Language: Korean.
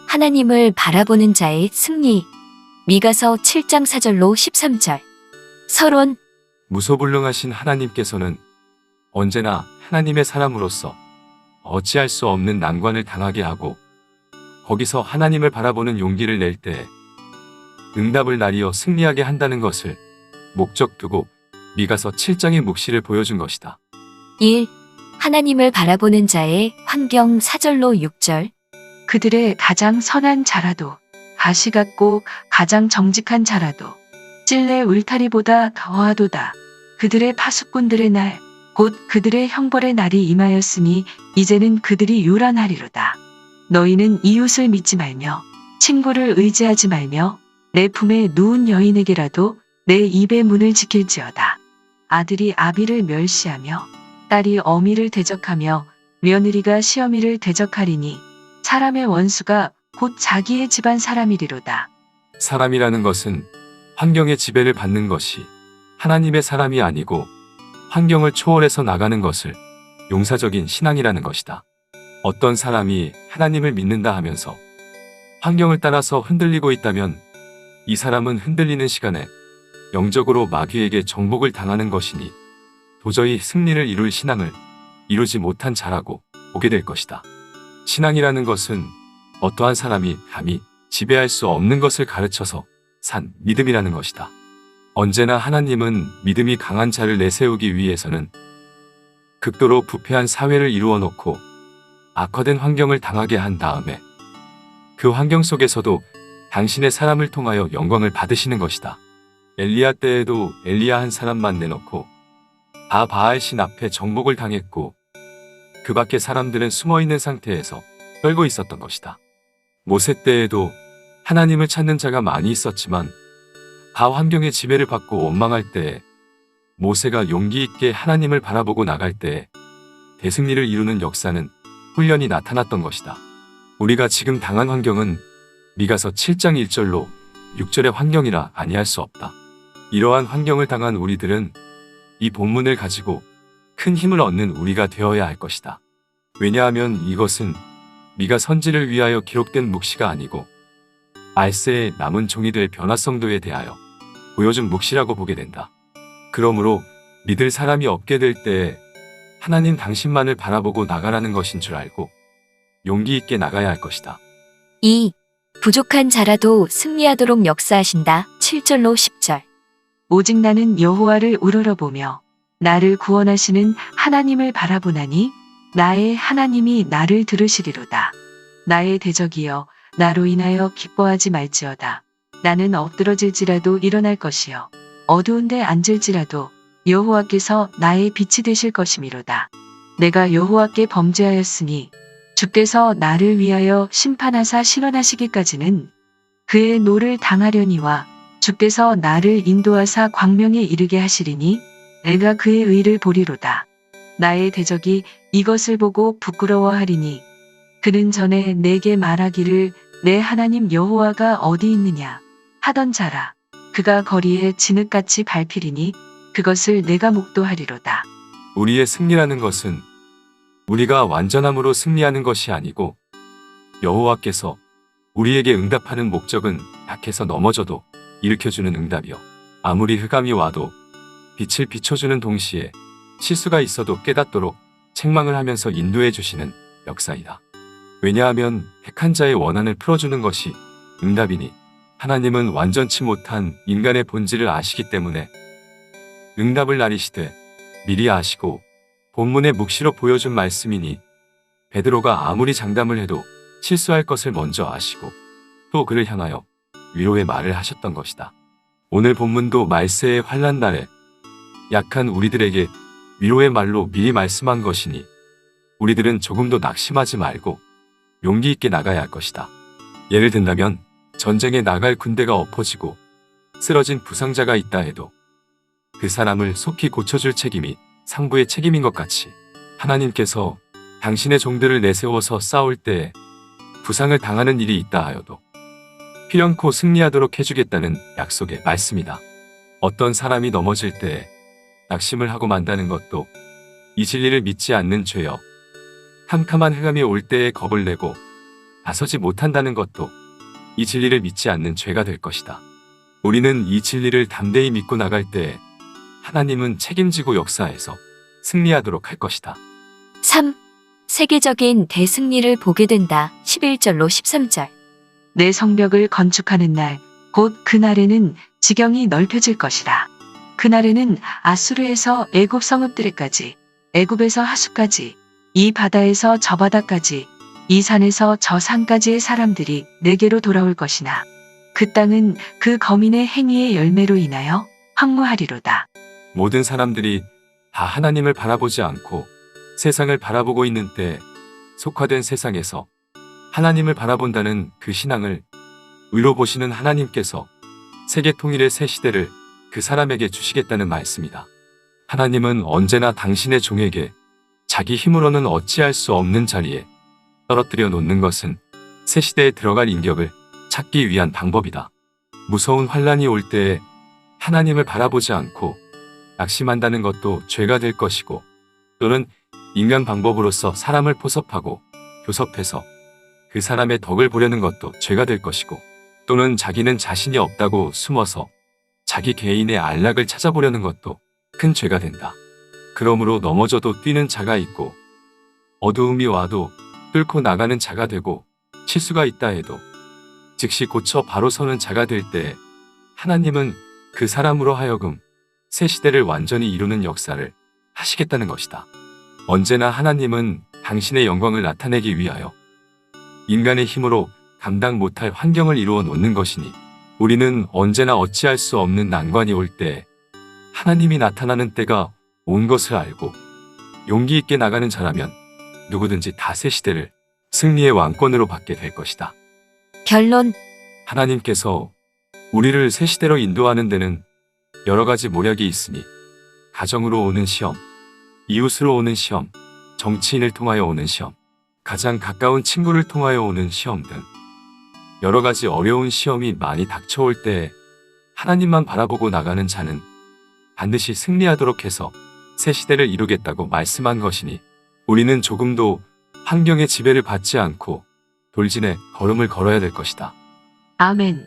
하나님을 바라보는 자의 승리. 미가서 7장 4절로 13절. 서론. 무소불능하신 하나님께서는 언제나 하나님의 사람으로서 어찌할 수 없는 난관을 당하게 하고 거기서 하나님을 바라보는 용기를 낼 때 응답을 나리어 승리하게 한다는 것을 목적 두고 미가서 7장의 묵시를 보여준 것이다. 1. 하나님을 바라보는 자의 환경 4절로 6절. 그들의 가장 선한 자라도, 가시 같고 가장 정직한 자라도 찔레 울타리보다 더하도다. 그들의 파수꾼들의 날, 곧 그들의 형벌의 날이 임하였으니 이제는 그들이 요란하리로다. 너희는 이웃을 믿지 말며 친구를 의지하지 말며 내 품에 누운 여인에게라도 내 입의 문을 지킬지어다. 아들이 아비를 멸시하며 딸이 어미를 대적하며 며느리가 시어미를 대적하리니 사람의 원수가 곧 자기의 집안 사람이리로다. 사람이라는 것은 환경의 지배를 받는 것이 하나님의 사람이 아니고 환경을 초월해서 나가는 것을 용사적인 신앙이라는 것이다. 어떤 사람이 하나님을 믿는다 하면서 환경을 따라서 흔들리고 있다면 이 사람은 흔들리는 시간에 영적으로 마귀에게 정복을 당하는 것이니 도저히 승리를 이룰 신앙을 이루지 못한 자라고 보게 될 것이다. 신앙이라는 것은 어떠한 사람이 감히 지배할 수 없는 것을 가르쳐서 산 믿음이라는 것이다. 언제나 하나님은 믿음이 강한 자를 내세우기 위해서는 극도로 부패한 사회를 이루어 놓고 악화된 환경을 당하게 한 다음에 그 환경 속에서도 당신의 사람을 통하여 영광을 받으시는 것이다. 엘리야 때에도 엘리야 한 사람만 내놓고 다 바알 신 앞에 정복을 당했고 그 밖의 사람들은 숨어있는 상태에서 떨고 있었던 것이다. 모세 때에도 하나님을 찾는 자가 많이 있었지만 다 환경의 지배를 받고 원망할 때에 모세가 용기 있게 하나님을 바라보고 나갈 때에 대승리를 이루는 역사는 훈련이 나타났던 것이다. 우리가 지금 당한 환경은 미가서 7장 1절로 6절의 환경이라 아니할 수 없다. 이러한 환경을 당한 우리들은 이 본문을 가지고 큰 힘을 얻는 우리가 되어야 할 것이다. 왜냐하면 이것은 미가 선지를 위하여 기록된 묵시가 아니고 알세의 남은 종이 될 변화성도에 대하여 보여준 묵시라고 보게 된다. 그러므로 믿을 사람이 없게 될 때에 하나님 당신만을 바라보고 나가라는 것인 줄 알고 용기 있게 나가야 할 것이다. 2. 부족한 자라도 승리하도록 역사하신다. 7절로 10절. 오직 나는 여호와를 우러러보며 나를 구원하시는 하나님을 바라보나니 나의 하나님이 나를 들으시리로다. 나의 대적이여 나로 인하여 기뻐하지 말지어다. 나는 엎드러질지라도 일어날 것이요 어두운데 앉을지라도 여호와께서 나의 빛이 되실 것이미로다. 내가 여호와께 범죄하였으니 주께서 나를 위하여 심판하사 실현하시기까지는 그의 노를 당하려니와 주께서 나를 인도하사 광명에 이르게 하시리니 내가 그의 의를 보리로다. 나의 대적이 이것을 보고 부끄러워하리니 그는 전에 내게 말하기를 내 하나님 여호와가 어디 있느냐 하던 자라. 그가 거리에 진흙같이 밟히리니 그것을 내가 목도하리로다. 우리의 승리라는 것은 우리가 완전함으로 승리하는 것이 아니고 여호와께서 우리에게 응답하는 목적은 약해서 넘어져도 일으켜주는 응답이요 아무리 흑암이 와도 빛을 비춰주는 동시에 실수가 있어도 깨닫도록 책망을 하면서 인도해 주시는 역사이다. 왜냐하면 택한 자의 원한을 풀어주는 것이 응답이니 하나님은 완전치 못한 인간의 본질을 아시기 때문에 응답을 나리시되 미리 아시고 본문의 묵시로 보여준 말씀이니 베드로가 아무리 장담을 해도 실수할 것을 먼저 아시고 또 그를 향하여 위로의 말을 하셨던 것이다. 오늘 본문도 말세의 환난 날에 약한 우리들에게 위로의 말로 미리 말씀한 것이니 우리들은 조금도 낙심하지 말고 용기 있게 나가야 할 것이다. 예를 든다면 전쟁에 나갈 군대가 엎어지고 쓰러진 부상자가 있다 해도 그 사람을 속히 고쳐줄 책임이 상부의 책임인 것 같이 하나님께서 당신의 종들을 내세워서 싸울 때에 부상을 당하는 일이 있다 하여도 필연코 승리하도록 해주겠다는 약속의 말씀이다. 어떤 사람이 넘어질 때에 낙심을 하고 만다는 것도 이 진리를 믿지 않는 죄여 캄캄한 흑암이 올 때에 겁을 내고 나서지 못한다는 것도 이 진리를 믿지 않는 죄가 될 것이다. 우리는 이 진리를 담대히 믿고 나갈 때 하나님은 책임지고 역사해서 승리하도록 할 것이다. 3. 세계적인 대승리를 보게 된다. 11절로 13절. 내 성벽을 건축하는 날, 곧 그날에는 지경이 넓혀질 것이라. 그날에는 아수르에서 애굽 성읍들에까지, 애굽에서 하수까지, 이 바다에서 저 바다까지, 이 산에서 저 산까지의 사람들이 내게로 돌아올 것이나 그 땅은 그 거민의 행위의 열매로 인하여 황무하리로다. 모든 사람들이 다 하나님을 바라보지 않고 세상을 바라보고 있는 때 속화된 세상에서 하나님을 바라본다는 그 신앙을 의로 보시는 하나님께서 세계 통일의 새 시대를 그 사람에게 주시겠다는 말씀이다. 하나님은 언제나 당신의 종에게 자기 힘으로는 어찌할 수 없는 자리에 떨어뜨려 놓는 것은 새 시대에 들어갈 인격을 찾기 위한 방법이다. 무서운 환란이 올 때에 하나님을 바라보지 않고 낙심한다는 것도 죄가 될 것이고, 또는 인간 방법으로서 사람을 포섭하고 교섭해서 그 사람의 덕을 보려는 것도 죄가 될 것이고, 또는 자기는 자신이 없다고 숨어서 자기 개인의 안락을 찾아보려는 것도 큰 죄가 된다. 그러므로 넘어져도 뛰는 자가 있고, 어두움이 와도 뚫고 나가는 자가 되고, 실수가 있다 해도 즉시 고쳐 바로 서는 자가 될 때 하나님은 그 사람으로 하여금 새 시대를 완전히 이루는 역사를 하시겠다는 것이다. 언제나 하나님은 당신의 영광을 나타내기 위하여 인간의 힘으로 감당 못할 환경을 이루어 놓는 것이니, 우리는 언제나 어찌할 수 없는 난관이 올 때 하나님이 나타나는 때가 온 것을 알고 용기 있게 나가는 자라면 누구든지 다 새 시대를 승리의 왕권으로 받게 될 것이다. 결론. 하나님께서 우리를 새 시대로 인도하는 데는 여러 가지 모략이 있으니, 가정으로 오는 시험, 이웃으로 오는 시험, 정치인을 통하여 오는 시험, 가장 가까운 친구를 통하여 오는 시험 등 여러 가지 어려운 시험이 많이 닥쳐올 때 하나님만 바라보고 나가는 자는 반드시 승리하도록 해서 새 시대를 이루겠다고 말씀한 것이니, 우리는 조금도 환경의 지배를 받지 않고 돌진에 걸음을 걸어야 될 것이다. 아멘.